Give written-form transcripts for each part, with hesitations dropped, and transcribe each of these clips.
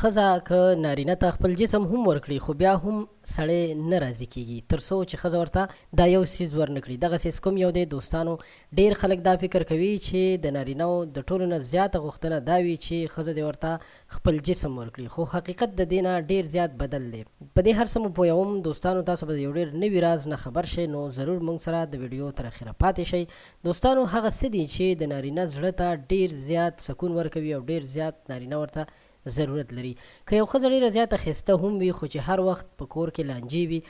ښځه که نارینه ته خپل جسم هم ورکړي خو بیا هم سړی نه راضي کیږي تر څو چې ښځه ورته دا یو څیز ورنکړي. دغه څیز کوم یو دی دوستانو؟ ډیر خلک دا فکر کوي چې د نارینهو د ټولو نه زیاته غوښتنه دا وي چې ښځه دې ورته خپل جسم ورکړي، خو حقیقت د دې نه ډیر زیات بدل دی. په دې هر څه مو پوهوم دوستانو، تاسو به د یو ډیر نوي راز نه خبر شئ، نو ضرور موږ سره د ویډیو تر اخره پاتې شئ. دوستانو هغه څه دي چې د نارینه زړه ته ډیر زیات سکون ورکوي او ډیر زیات نارینه ورته ضرورت لري. که یو ښځه ډیره زیاته ښایسته هم وي خو چې هر وخت په کور کې لانجې وي،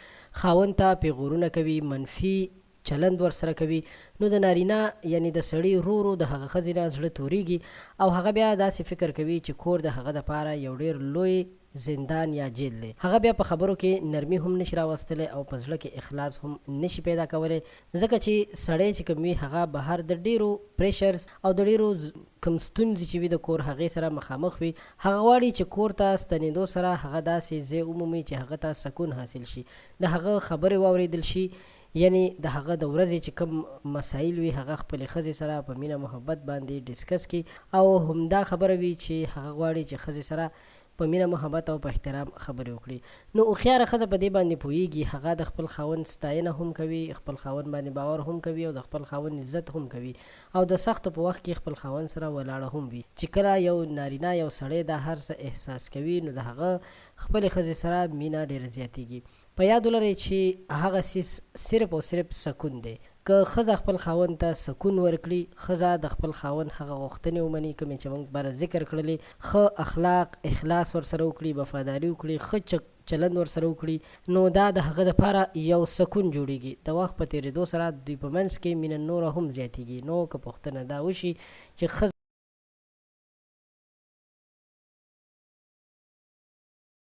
خاوند ته پیغورونه کوي، منفي چلند ورسره کوي، نو د نارینه یعنی د سړي ورو ورو د هغه ښځې نه زړه تورېږي او هغه بیا داسې فکر کوي چې کور د هغه دپاره یو ډیر لوی زندان یا جیل دی. هغه بیا په خبرو کې نرمي هم نشي راوستلی او په زړه کې اخلاص هم نشي پیدا کولی، ځکه چې سړی چې کوم وي هغه بهر د ډیرو پریشرز او د ډیرو کوم ستونزې چې وي د کور هغې سره مخامخ وي. هغه غواړي چې کور ته ستنېدو سره هغه داسې ځای ومومي چې هغه ته سکون حاصل شي، د هغه خبرې واورېدل شي، یعنی د هغه د ورځې چې کوم مسایل وي هغه خپلې ښځې سره په مینه محبت باندې ډسکس کړي او همدا خبره وي چې هغه غواړي چې ښځې سره په مینه محبت او په احترام خبرې وکړي. نو هوښیاره ښځه په دې باندې پوهیږي، هغه د خپل خاوند ستاینه هم کوي، خپل خاوند باندې باور هم کوي او د خپل خاوند عزت هم کوي او د سختو په وخت کې خپل خاوند سره ولاړه هم وي. چې کله یو نارینه یو سړی دا هر څه احساس کوي نو د هغه خپلې ښځې سره مینه ډېره زیاتیږي. په یاد ولرئ چې هغه څیز صرف او صرف سکون دی. که ښځه خپل خاوند ته سکون ورکړي، ښځه د خپل خاوند هغه غوښتنې ومني کومې چې موږ بره ذکر کړلې، ښه اخلاق اخلاص ورسره وکړي، وفاداري وکړي، ښه چلند ورسره وکړي، نو دا د هغه دپاره یو سکون جوړیږي. د وخت په تېرېدو سره دوی په منځ کې مینه نوره هم زیاتیږي. نو که پوښتنه دا وشي چې ښځه